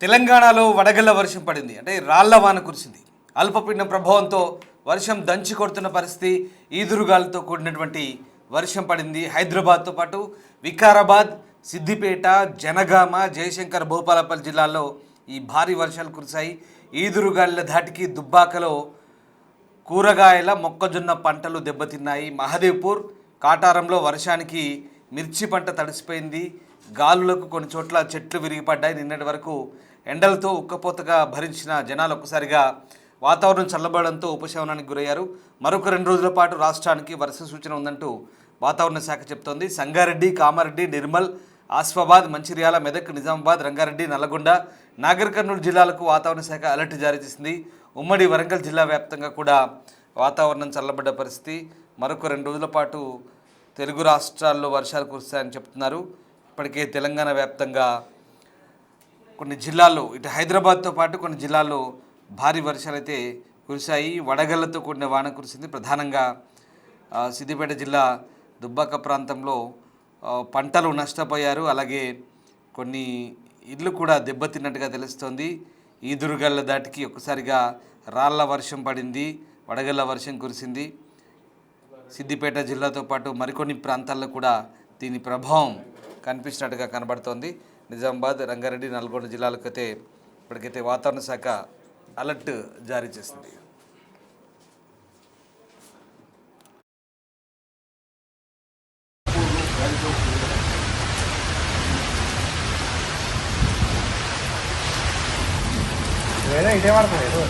తెలంగాణలో వడగళ్ల వర్షం పడింది. అంటే రాళ్ల వాన కురిసింది. అల్పపీడనం ప్రభావంతో వర్షం దంచి కొడుతున్న పరిస్థితి, ఈదురుగాలతో కూడినటువంటి వర్షం పడింది. హైదరాబాద్తో పాటు వికారాబాద్, సిద్దిపేట, జనగామ, జయశంకర్, భూపాలపల్లి జిల్లాల్లో ఈ భారీ వర్షాలు కురిశాయి. ఈదురుగాలుల ధాటికి దుబ్బాకలో కూరగాయల మొక్కజొన్న పంటలు దెబ్బతిన్నాయి. మహదేవ్పూర్, కాటారంలో వర్షానికి మిర్చి పంట తడిసిపోయింది. గాలులకు కొన్ని చోట్ల చెట్లు విరిగిపడ్డాయి. నిన్నటి వరకు ఎండలతో ఉక్కపోతగా భరించిన జనాలు ఒక్కసారిగా వాతావరణం చల్లబడడంతో ఉపశమనానికి గురయ్యారు. మరొక 2 రోజుల పాటు రాష్ట్రానికి వర్ష సూచన ఉందంటూ వాతావరణ శాఖ చెప్తోంది. సంగారెడ్డి, కామారెడ్డి, నిర్మల్, ఆసిఫాబాద్, మంచిర్యాల, మెదక్, నిజామాబాద్, రంగారెడ్డి, నల్లగొండ, నాగర్ కర్నూలు జిల్లాలకు వాతావరణ శాఖ అలర్ట్ జారీ చేసింది. ఉమ్మడి వరంగల్ జిల్లా వ్యాప్తంగా కూడా వాతావరణం చల్లబడ్డ పరిస్థితి. మరొక 2 రోజుల పాటు తెలుగు రాష్ట్రాల్లో వర్షాలు కురుస్తాయని చెప్తున్నారు. ఇప్పటికే తెలంగాణ వ్యాప్తంగా కొన్ని జిల్లాల్లో, ఇటు హైదరాబాద్తో పాటు కొన్ని జిల్లాల్లో భారీ వర్షాలు అయితే కురిశాయి. వడగళ్లతో కూడిన వాన కురిసింది. ప్రధానంగా సిద్దిపేట జిల్లా దుబ్బాక ప్రాంతంలో పంటలు నష్టపోయారు. అలాగే కొన్ని ఇళ్ళు కూడా దెబ్బతిన్నట్టుగా తెలుస్తోంది. ఈదురుగళ్ల దాటికి ఒక్కసారిగా రాళ్ల వర్షం పడింది, వడగళ్ల వర్షం కురిసింది. సిద్దిపేట జిల్లాతో పాటు మరికొన్ని ప్రాంతాల్లో కూడా దీని ప్రభావం కనిపించినట్టుగా కనబడుతోంది. నిజామాబాద్, రంగారెడ్డి, నల్గొండ జిల్లాలకైతే ఇప్పటికైతే వాతావరణ శాఖ అలర్ట్ జారీ చేసింది. ఇదే పడుతుంది.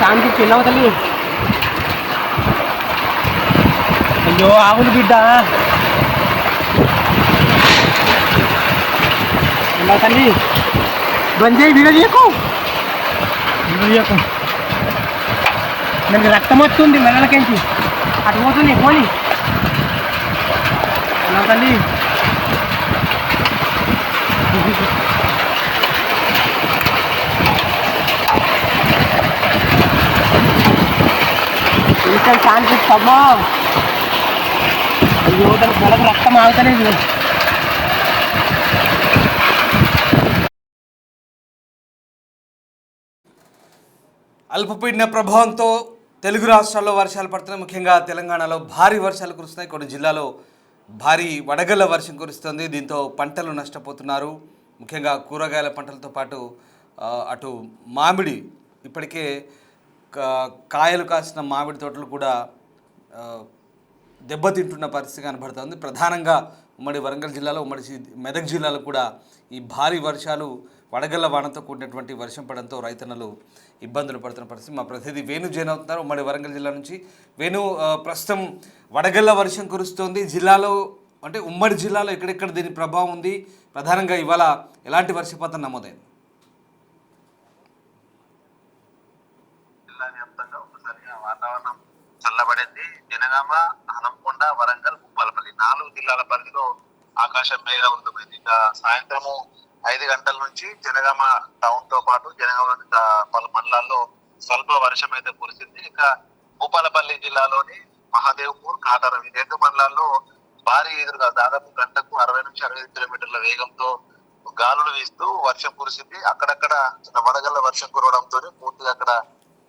శాంతి చిన్నవతల్లి, అయ్యో ఆవులు బిడ్డ తల్లి, బంద్ చేయి, వీడియో చేయకు, నాకు రక్తం వస్తుంది మెల్లలకించి, అటు పోతుంది పోని తల్లి. ఇంకా శాంతి అమ్మా, అయ్యో తనకు పొలకు రక్తం ఆగుతలేదు. అల్పపీడన ప్రభావంతో తెలుగు రాష్ట్రాల్లో వర్షాలు పడుతున్నాయి. ముఖ్యంగా తెలంగాణలో భారీ వర్షాలు కురుస్తున్నాయి. కొన్ని జిల్లాలో భారీ వడగళ్ల వర్షం కురుస్తుంది. దీంతో పంటలు నష్టపోతున్నారు. ముఖ్యంగా కూరగాయల పంటలతో పాటు అటు మామిడి, ఇప్పటికే కాయలు కాసిన మామిడి తోటలు కూడా దెబ్బతింటున్న పరిస్థితి కనబడుతుంది. ప్రధానంగా ఉమ్మడి వరంగల్ జిల్లాలో, ఉమ్మడి మెదక్ జిల్లాలో కూడా ఈ భారీ వర్షాలు, వడగళ్ల వానతో కూడినటువంటి వర్షం పడంతో రైతన్నలు ఇబ్బందులు పడుతున్న పరిస్థితి. మా ప్రతినిధి వేణు జైన్ అవుతున్నారు ఉమ్మడి వరంగల్ జిల్లా నుంచి. వేణు, ప్రస్తుతం వడగళ్ల వర్షం కురుస్తోంది జిల్లాలో, అంటే ఉమ్మడి జిల్లాలో ఎక్కడెక్కడ దీని ప్రభావం ఉంది? ప్రధానంగా ఇవాళ ఎలాంటి వర్షపాతం నమోదైంది? జిల్లా వ్యాప్తంగా ఒకసారిగా వాతావరణం చల్లబడింది. జనగామ, హనంకొండ, వరంగల్, భూపాలపల్లి 4 జిల్లాల పరిధిలో ఆకాశం మేఘావృతమైంది. ఇక సాయంత్రము 5 గంటల నుంచి జనగామ టౌన్ తో పాటు జనగామ పలు మండలాల్లో స్వల్ప వర్షం అయితే కురిసింది. ఇక భూపాలపల్లి జిల్లాలోని మహాదేవ్పూర్, కాటారం 2 మండలాల్లో భారీ ఎదురుగా దాదాపు గంటకు 60 నుంచి 65 కిలోమీటర్ల వేగంతో గాలులు వీస్తూ వర్షం కురిసింది. అక్కడక్కడ వడగళ్ల వర్షం కురవడంతో పూర్తిగా అక్కడ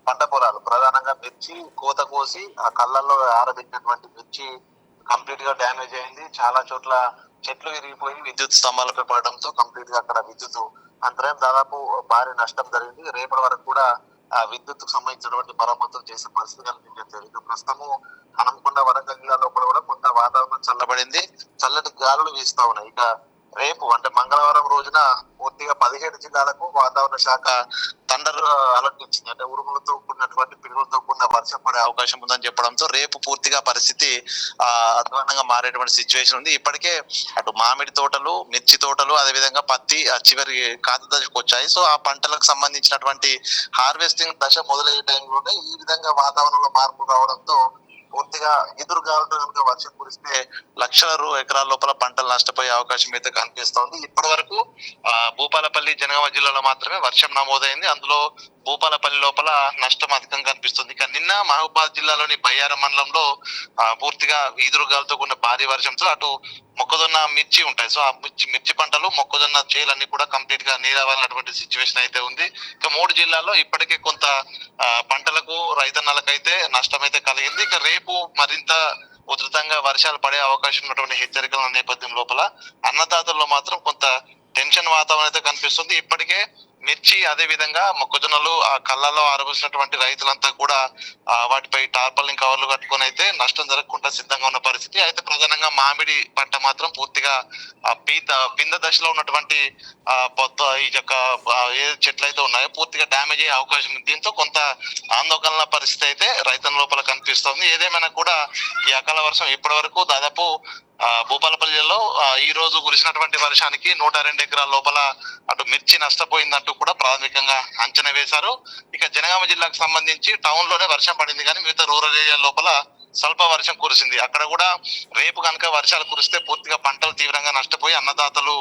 పంట పొలాలు, ప్రధానంగా మిర్చి కోత కోసి ఆ కళ్ళల్లో ఆరబెట్టినటువంటి మిర్చి కంప్లీట్ గా డ్యామేజ్ అయింది. చాలా చోట్ల చెట్లు విరిగిపోయి విద్యుత్ స్తంభాలపై పడడంతో కంప్లీట్ గా అక్కడ విద్యుత్ అంతరం దాదాపు భారీ నష్టం జరిగింది. రేపటి వరకు కూడా ఆ విద్యుత్ కు సంబంధించినటువంటి మరమ్మతులు చేసే పరిస్థితి కనిపించలేదు. ఇక ప్రస్తుతము హనంకొండ, వరంగల్ జిల్లాలో కూడా కొంత వాతావరణం చల్లబడింది. చల్లటి గాలులు వీస్తా ఉన్నాయి. ఇక రేపు అంటే మంగళవారం రోజున పూర్తిగా 17 జిల్లాలకు వాతావరణ శాఖ థండర్ అలర్ట్ ఇచ్చింది. అంటే ఉరుములతో కూడినటువంటి పిడుగులతో కూడిన వర్షం పడే అవకాశం ఉందని చెప్పడంతో రేపు పూర్తిగా పరిస్థితి అధ్వానంగా మారేటువంటి సిచ్యువేషన్ ఉంది. ఇప్పటికే అటు మామిడి తోటలు, మిర్చి తోటలు, అదేవిధంగా పత్తి చివరి కాత దశకు వచ్చాయి. సో ఆ పంటలకు సంబంధించినటువంటి హార్వెస్టింగ్ దశ మొదలయ్యే టైంలోనే ఈ విధంగా వాతావరణంలో మార్పు రావడంతో పూర్తిగా ఎదురుగాలతో కనుక వర్షం కురిస్తే లక్షల ఎకరాల లోపల పంటలు నష్టపోయే అవకాశం అయితే కనిపిస్తోంది. ఇప్పటి వరకు భూపాలపల్లి, జనగామ జిల్లాలో మాత్రమే వర్షం నమోదైంది. అందులో భూపాలపల్లి లోపల నష్టం అధికంగా కనిపిస్తుంది. ఇక నిన్న మహబూబాద్ జిల్లాలోని బయ్యారం మండలంలో పూర్తిగా ఈదురుగాలతో కూడిన భారీ వర్షంతో అటు మొక్కజొన్న, మిర్చి ఉంటాయి. సో ఆ మిర్చి పంటలు, మొక్కజొన్న చేలన్నీ కూడా కంప్లీట్ గా నీరవాలన్నటువంటి సిచ్యువేషన్ అయితే ఉంది. ఇక 3 జిల్లాల్లో ఇప్పటికే కొంత పంటలకు, రైతన్నలకైతే నష్టం అయితే కలిగింది. ఇక రేపు మరింత ఉధృతంగా వర్షాలు పడే అవకాశం ఉన్నటువంటి హెచ్చరికల నేపథ్యం లోపల అన్నదాతల్లో మాత్రం కొంత టెన్షన్ వాతావరణం అయితే కనిపిస్తుంది. ఇప్పటికే మిర్చి, అదే విధంగా మొక్కజొన్నలు ఆ కళ్ళలో ఆరబోసినటువంటి రైతులంతా కూడా వాటిపై టార్పాలిన్ కవర్లు కట్టుకొని అయితే నష్టం జరగకుండా సిద్ధంగా ఉన్న పరిస్థితి. అయితే ప్రధానంగా మామిడి పంట మాత్రం పూర్తిగా పింద దశలో ఉన్నటువంటి ఈ యొక్క ఏ చెట్లు అయితే ఉన్నాయో పూర్తిగా డ్యామేజ్ అయ్యే అవకాశం ఉంది. దీంతో కొంత ఆందోళన పరిస్థితి అయితే రైతుల లోపల కనిపిస్తోంది. ఏదేమైనా కూడా ఈ అకాల వర్షం ఇప్పటి వరకు దాదాపు భూపాలపల్లిలో ఈ రోజు కురిసినటువంటి వర్షానికి 102 ఎకరాల లోపల అటు మిర్చి నష్టపోయిందంటూ కూడా ప్రాథమికంగా అంచనా వేశారు. ఇక జనగామ జిల్లాకు సంబంధించి టౌన్ లోనే వర్షం పడింది, కానీ మిగతా రూరల్ ఏరియా లోపల స్వల్ప వర్షం కురిసింది. అక్కడ కూడా రేపు కనుక వర్షాలు కురిస్తే పూర్తిగా పంటలు తీవ్రంగా నష్టపోయి అన్నదాతలు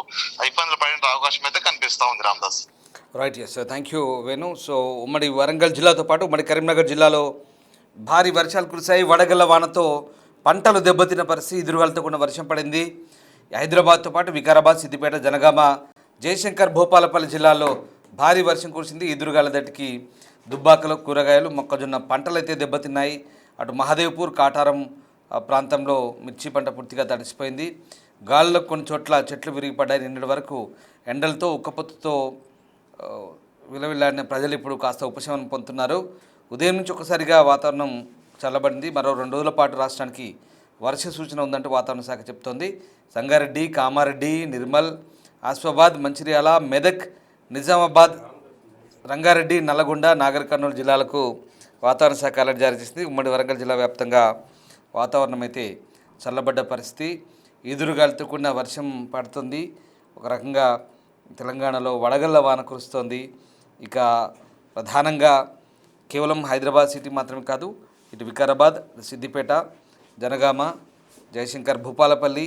ఇబ్బందులు పడే అవకాశం అయితే కనిపిస్తా ఉంది. Ramadas. Right, yes, thank you Venu. So ఉమ్మడి వరంగల్ జిల్లాతో పాటు ఉమ్మడి కరీంనగర్ జిల్లాలో భారీ వర్షాలు కురిశాయి. వడగళ్ల వానతో పంటలు దెబ్బతిన్న పరిస్థితి, ఎదురుగాలతో కూడిన వర్షం పడింది. హైదరాబాద్తో పాటు వికారాబాద్, సిద్దిపేట, జనగామ, జయశంకర్, భూపాలపల్లి జిల్లాల్లో భారీ వర్షం కురిసింది. ఎదురుగాల దటికి దుబ్బాకలో కూరగాయలు, మొక్కజొన్న పంటలు అయితే దెబ్బతిన్నాయి. అటు మహదేవ్పూర్, కాటారం ప్రాంతంలో మిర్చి పంట పూర్తిగా తడిసిపోయింది. గాల్లో కొన్ని చోట్ల చెట్లు విరిగిపడ్డాయి. నిన్నటి వరకు ఎండలతో, ఉక్కపొత్తుతో విలవిల్లాడిన ప్రజలు ఇప్పుడు కాస్త ఉపశమనం పొందుతున్నారు. ఉదయం నుంచి ఒకసారిగా వాతావరణం చల్లబడింది. మరో 2 రోజుల పాటు రాష్ట్రానికి వర్ష సూచన ఉందంటూ వాతావరణ శాఖ చెబుతోంది. సంగారెడ్డి, కామారెడ్డి, నిర్మల్, ఆసిఫాబాద్, మంచిర్యాల, మెదక్, నిజామాబాద్, రంగారెడ్డి, నల్లగొండ, నాగర్ కర్నూలు జిల్లాలకు వాతావరణ శాఖ అలర్ట్ జారీ చేసింది. ఉమ్మడి వరంగల్ జిల్లా వ్యాప్తంగా వాతావరణం అయితే చల్లబడ్డ పరిస్థితి, ఎదురుగాలితో కూడిన వర్షం పడుతుంది. ఒక రకంగా తెలంగాణలో వడగళ్ల వాన కురుస్తోంది. ఇక ప్రధానంగా కేవలం హైదరాబాద్ సిటీ మాత్రమే కాదు, ఇటు వికారాబాద్, సిద్దిపేట, జనగామ, జయశంకర్, భూపాలపల్లి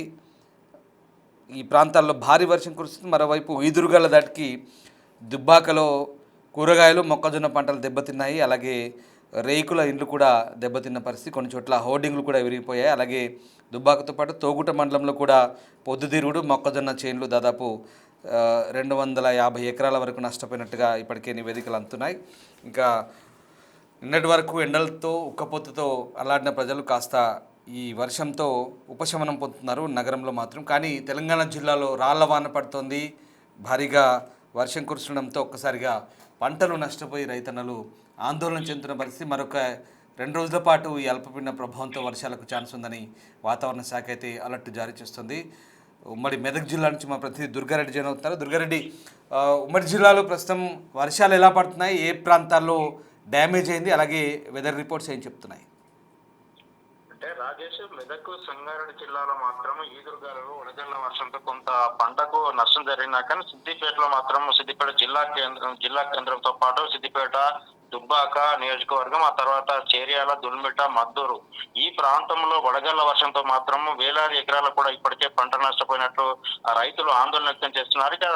ఈ ప్రాంతాల్లో భారీ వర్షం కురుస్తుంది. మరోవైపు ఈదురుగాల దాటికి దుబ్బాకలో కూరగాయలు, మొక్కజొన్న పంటలు దెబ్బతిన్నాయి. అలాగే రేకుల ఇండ్లు కూడా దెబ్బతిన్న పరిస్థితి, కొన్ని చోట్ల హోర్డింగ్లు కూడా విరిగిపోయాయి. అలాగే దుబ్బాకతో పాటు తోగుట మండలంలో కూడా పొద్దుతిరుగుడు, మొక్కజొన్న చేన్లు దాదాపు 250 ఎకరాల వరకు నష్టపోయినట్టుగా ఇప్పటికే నివేదికలు అందుతున్నాయి. ఇంకా నిన్నటి వరకు ఎండలతో, ఉక్కపోతతో అల్లాడిన ప్రజలు కాస్త ఈ వర్షంతో ఉపశమనం పొందుతున్నారు నగరంలో మాత్రం. కానీ తెలంగాణ జిల్లాలో రాళ్ల వాన పడుతోంది. భారీగా వర్షం కురుస్తుండడంతో ఒక్కసారిగా పంటలు నష్టపోయి రైతన్నలు ఆందోళన చెందుతున్న పరిస్థితి. మరొక 2 రోజుల పాటు ఈ అల్పపీడన ప్రభావంతో వర్షాలకు ఛాన్స్ ఉందని వాతావరణ శాఖ అయితే అలర్ట్ జారీ చేస్తుంది. ఉమ్మడి మెదక్ జిల్లా నుంచి మా ప్రతినిధి దుర్గారెడ్డి జాయిన్ అవుతున్నారు. దుర్గారెడ్డి, ఉమ్మడి జిల్లాలో ప్రస్తుతం వర్షాలు ఎలా పడుతున్నాయి, ఏ ప్రాంతాల్లో డ్యామేజ్ అయింది, అలాగే వెదర్ రిపోర్ట్స్ ఏం చెప్తున్నాయి? అంటే రాజేష్, మెదక్, సంగారెడ్డి జిల్లాలో మాత్రం ఈదురుగాలు, వడగళ్ల వర్షంతో కొంత పంటకు నష్టం జరిగినా కానీ సిద్దిపేటలో మాత్రం సిద్దిపేట జిల్లా కేంద్రంతో పాటు సిద్దిపేట, దుబ్బాక నియోజకవర్గం, ఆ తర్వాత చేర్యాల, దుల్మిట, మద్దూరు ఈ ప్రాంతంలో వడగళ్ల వర్షంతో మాత్రం వేలాది ఎకరాలు కూడా ఇప్పటికే పంట నష్టపోయినట్లు రైతులు ఆందోళన వ్యక్తం చేస్తున్నారు. ఇక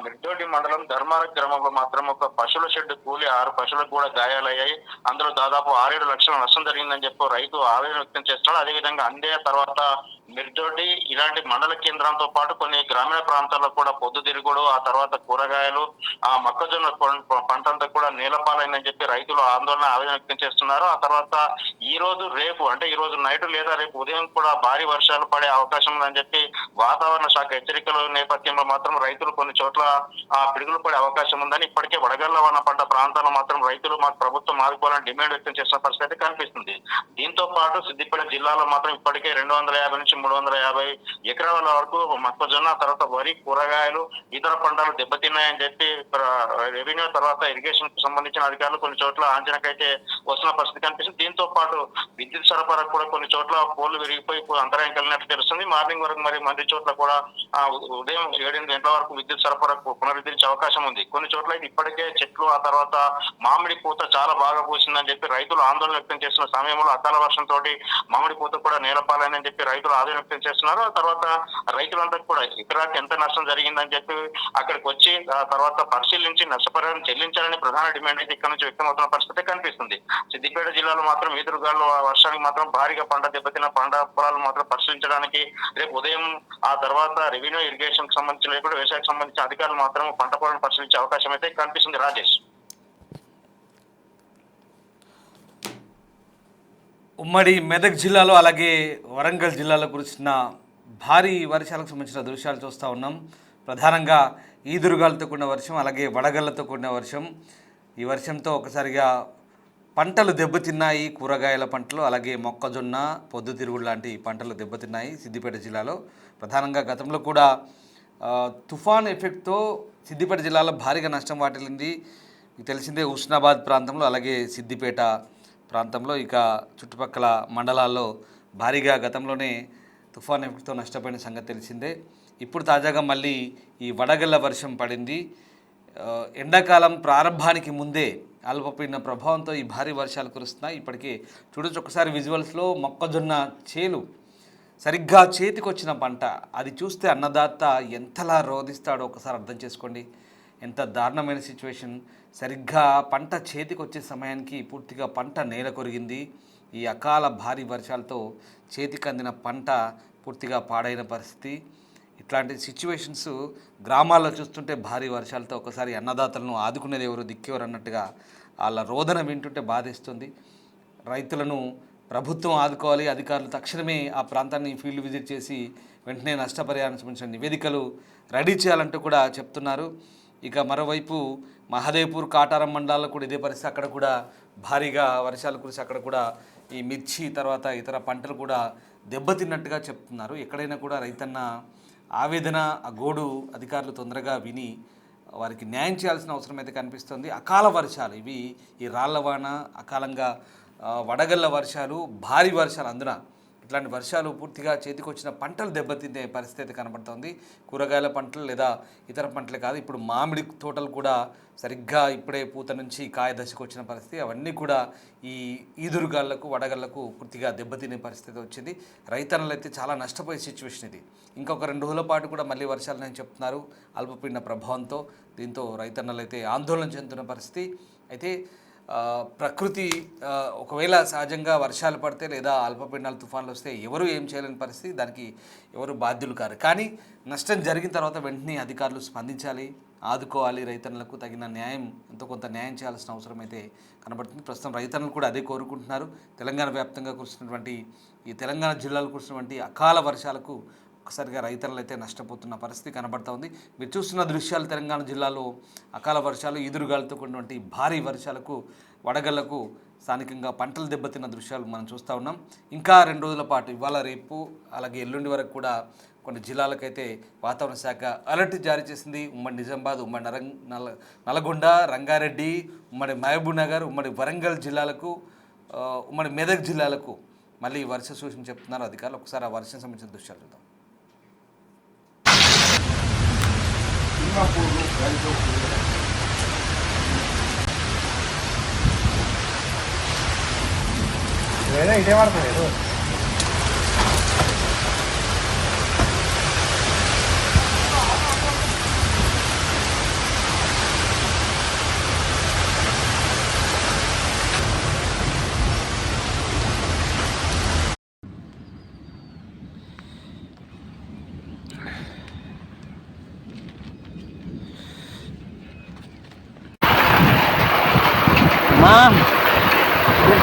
మిర్దోడి మండలం ధర్మార గ్రామంలో మాత్రం ఒక పశువుల షెడ్ కూలి 6 పశువులకు కూడా గాయాలయ్యాయి. అందులో దాదాపు 6-7 లక్షల నష్టం జరిగిందని చెప్పి రైతు ఆవేదన వ్యక్తం చేస్తున్నాడు. అదేవిధంగా అందే తర్వాత మిర్దోడి ఇలాంటి మండల కేంద్రంతో పాటు కొన్ని గ్రామీణ ప్రాంతాల్లో కూడా పొద్దుతిరుగుడు, ఆ తర్వాత కూరగాయలు, ఆ మొక్కజొన్న పంటంతా కూడా నేలపాలైందని చెప్పి రైతులు ఆవేదన వ్యక్తం చేస్తున్నారు. ఆ తర్వాత ఈ రోజు రేపు అంటే ఈ రోజు నైట్ లేదా రేపు ఉదయం కూడా భారీ వర్షాలు పడే అవకాశం ఉందని చెప్పి వాతావరణ శాఖ హెచ్చరికల నేపథ్యంలో మాత్రం రైతులు కొన్ని చోట్ల పిడుగులు పడే అవకాశం ఉందని, ఇప్పటికే వడగళ్ల వాన పడ్డ ప్రాంతాల్లో మాత్రం రైతులు మాకు ప్రభుత్వం ఆదుకోవాలని డిమాండ్ వ్యక్తం చేసిన పరిస్థితి కనిపిస్తుంది. దీంతో పాటు సిద్దిపేట జిల్లాలో మాత్రం ఇప్పటికే 250 నుంచి నుంచి 350 ఎకరాల వరకు మొక్కజొన్న, తర్వాత వరి, కూరగాయలు, ఇతర పంటలు దెబ్బతిన్నాయని చెప్పి రెవెన్యూ తర్వాత ఇరిగేషన్ కు సంబంధించిన అధికారులు కొన్ని చోట్ల అంచనాకైతే వస్తున్న పరిస్థితి కనిపిస్తుంది. దీంతో పాటు విద్యుత్ సరఫరా కూడా కొన్ని చోట్ల పోల్లు విరిగిపోయి అంతరాయం కలిగినట్టు తెలుస్తుంది. మార్నింగ్ వరకు మరి చోట్ల కూడా ఉదయం 7-8 గంటల వరకు విద్యుత్ సరఫరా పునరుద్ధరించే అవకాశం ఉంది. కొన్ని చోట్ల అయితే ఇప్పటికే చెట్లు, ఆ తర్వాత మామిడి పూత చాలా బాగా పూసిందని చెప్పి రైతులు ఆందోళన వ్యక్తం చేస్తున్న సమయంలో అకాల వర్షంతో మామిడి పూత కూడా నేలపాలని చెప్పి రైతులు ఆందోళన వ్యక్తం చేస్తున్నారు. ఆ తర్వాత రైతులంతా కూడా ఎకరాకి ఎంత నష్టం జరిగిందని చెప్పి అక్కడికి వచ్చి ఆ తర్వాత పరిశీలించి నష్టపరిహారం చెల్లించాలని ప్రధాన డిమాండ్ అయితే ఇక్కడ నుంచి వ్యక్తమవుతున్న పరిస్థితి కనిపిస్తుంది. సిద్దిపేట జిల్లాలో మాత్రం ఈదురుగాలు వర్షానికి మాత్రం భారీగా పంట దెబ్బతిన్న పంట పొలాలు మాత్రం పరిశీలించడానికి రేపు ఉదయం, ఆ తర్వాత రెవెన్యూ ఇరిగేషన్ కి సంబంధించిన లేకుండా వ్యవసాయానికి సంబంధించిన అధికారులు మాత్రం పంట పొలాలను పరిశీలించే అవకాశం అయితే కనిపిస్తుంది. రాజేష్. ఉమ్మడి మెదక్ జిల్లాలో అలాగే వరంగల్ జిల్లాలో కురిసిన భారీ వర్షాలకు సంబంధించిన దృశ్యాలు చూస్తూ ఉన్నాం. ప్రధానంగా ఈదురుగాలతో కూడిన వర్షం, అలాగే వడగళ్లతో కూడిన వర్షం. ఈ వర్షంతో ఒకసారిగా పంటలు దెబ్బతిన్నాయి. కూరగాయల పంటలు, అలాగే మొక్కజొన్న, పొద్దుతిరుగుడు లాంటి పంటలు దెబ్బతిన్నాయి సిద్దిపేట జిల్లాలో. ప్రధానంగా గతంలో కూడా తుఫాన్ ఎఫెక్ట్తో సిద్దిపేట జిల్లాలో భారీగా నష్టం వాటిల్లింది. మీకు తెలిసిందే, హుస్నాబాద్ ప్రాంతంలో, అలాగే సిద్దిపేట ప్రాంతంలో, ఇక చుట్టుపక్కల మండలాల్లో భారీగా గతంలోనే తుఫాన్ ఎఫెక్ట్తో నష్టపోయిన సంగతి తెలిసిందే. ఇప్పుడు తాజాగా మళ్ళీ ఈ వడగళ్ల వర్షం పడింది. ఎండాకాలం ప్రారంభానికి ముందే అల్పపీడన ప్రభావంతో ఈ భారీ వర్షాలు కురుస్తున్నాయి. ఇప్పటికే చూడొచ్చు ఒకసారి విజువల్స్లో మొక్కజొన్న చేలు సరిగ్గా చేతికొచ్చిన పంట. అది చూస్తే అన్నదాత ఎంతలా రోధిస్తాడో ఒకసారి అర్థం చేసుకోండి. ఎంత దారుణమైన సిచ్యువేషన్. సరిగ్గా పంట చేతికి వచ్చే సమయానికి పూర్తిగా పంట నేల కొరిగింది. ఈ అకాల భారీ వర్షాలతో చేతికి అందిన పంట పూర్తిగా పాడైన పరిస్థితి. ఇట్లాంటి సిచ్యువేషన్స్ గ్రామాల్లో చూస్తుంటే భారీ వర్షాలతో ఒకసారి అన్నదాతలను ఆదుకునేది ఎవరు, దిక్కెవరు అన్నట్టుగా వాళ్ళ రోదన వింటుంటే బాధేస్తుంది. రైతులను ప్రభుత్వం ఆదుకోవాలి. అధికారులు తక్షణమే ఆ ప్రాంతాన్ని ఫీల్డ్ విజిట్ చేసి వెంటనే నష్టపరిహారం సంబంధించిన నివేదికలు రెడీ చేయాలంటూ కూడా చెప్తున్నారు. ఇక మరోవైపు మహదేవ్పూర్, కాటారం మండలాల్లో కూడా ఇదే పరిస్థితి. అక్కడ కూడా భారీగా వర్షాలు కురిసి అక్కడ కూడా ఈ మిర్చి తర్వాత ఇతర పంటలు కూడా దెబ్బతిన్నట్టుగా చెప్తున్నారు. ఎక్కడైనా కూడా రైతన్న ఆవేదన, ఆ గోడు అధికారులు తొందరగా విని వారికి న్యాయం చేయాల్సిన అవసరం అయితే కనిపిస్తుంది. అకాల వర్షాలు ఇవి, ఈ రాళ్ల వాన, అకాలంగా వడగళ్ల వర్షాలు, భారీ వర్షాలు, అందున ఇట్లాంటి వర్షాలు పూర్తిగా చేతికొచ్చిన పంటలు దెబ్బతినే పరిస్థితి కనబడుతుంది. కూరగాయల పంటలు లేదా ఇతర పంటలే కాదు, ఇప్పుడు మామిడి తోటలు కూడా సరిగ్గా ఇప్పుడే పూత నుంచి కాయ దశకు వచ్చిన పరిస్థితి. అవన్నీ కూడా ఈ ఈదురుగాళ్లకు, వడగళ్లకు పూర్తిగా దెబ్బతినే పరిస్థితి వచ్చింది. రైతన్నలు అయితే చాలా నష్టపోయే సిచ్యువేషన్ ఇది. ఇంకొక 2 రోజుల పాటు కూడా మళ్ళీ వర్షాలని చెప్తున్నారు అల్పపీడన ప్రభావంతో. దీంతో రైతన్నలు అయితే ఆందోళన చెందుతున్న పరిస్థితి. అయితే ప్రకృతి ఒకవేళ సహజంగా వర్షాలు పడితే లేదా అల్పపీడనాలు, తుఫాన్లు వస్తే ఎవరు ఏం చేయలేని పరిస్థితి, దానికి ఎవరు బాధ్యులు కారు. కానీ నష్టం జరిగిన తర్వాత వెంటనే అధికారులు స్పందించాలి, ఆదుకోవాలి. రైతన్నలకు తగిన న్యాయం, ఎంతో కొంత న్యాయం చేయాల్సిన అవసరం అయితే కనబడుతుంది. ప్రస్తుతం రైతన్నలు కూడా అదే కోరుకుంటున్నారు. తెలంగాణ వ్యాప్తంగా కురిసినటువంటి, ఈ తెలంగాణ జిల్లాలో కురిసినటువంటి అకాల వర్షాలకు ఒకసారిగా రైతన్నలు అయితే నష్టపోతున్న పరిస్థితి కనబడుతూ ఉంది. మీరు చూస్తున్న దృశ్యాలు తెలంగాణ జిల్లాలో అకాల వర్షాలు, ఈదురుగాలతో కూడినటువంటి భారీ వర్షాలకు, వడగళ్లకు స్థానికంగా పంటలు దెబ్బతిన్న దృశ్యాలు మనం చూస్తూ ఉన్నాం. ఇంకా 2 రోజుల పాటు, ఇవాళ రేపు అలాగే ఎల్లుండి వరకు కూడా కొన్ని జిల్లాలకైతే వాతావరణ శాఖ అలర్ట్ జారీ చేసింది. ఉమ్మడి నిజామాబాద్, ఉమ్మడి నల్గొండ, రంగారెడ్డి, ఉమ్మడి మహబూబ్ నగర్, ఉమ్మడి వరంగల్ జిల్లాలకు, ఉమ్మడి మెదక్ జిల్లాలకు మళ్ళీ వర్ష సూచన చెప్తున్నారు అధికారులు. ఒకసారి ఆ వర్షం సంబంధించిన దృశ్యాలు చూద్దాం. ఇదే పడుతుంది.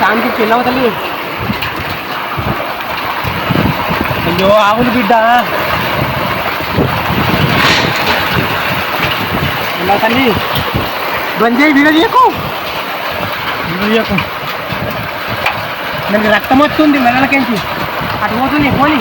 దానికి చిన్నవతలి అయ్యో ఆవులు బిడ్డ తల్లి బంద్ విడదీయకు నాకు రక్తం వస్తుంది మెదలకెంచి అటు పోతుంది పోనీ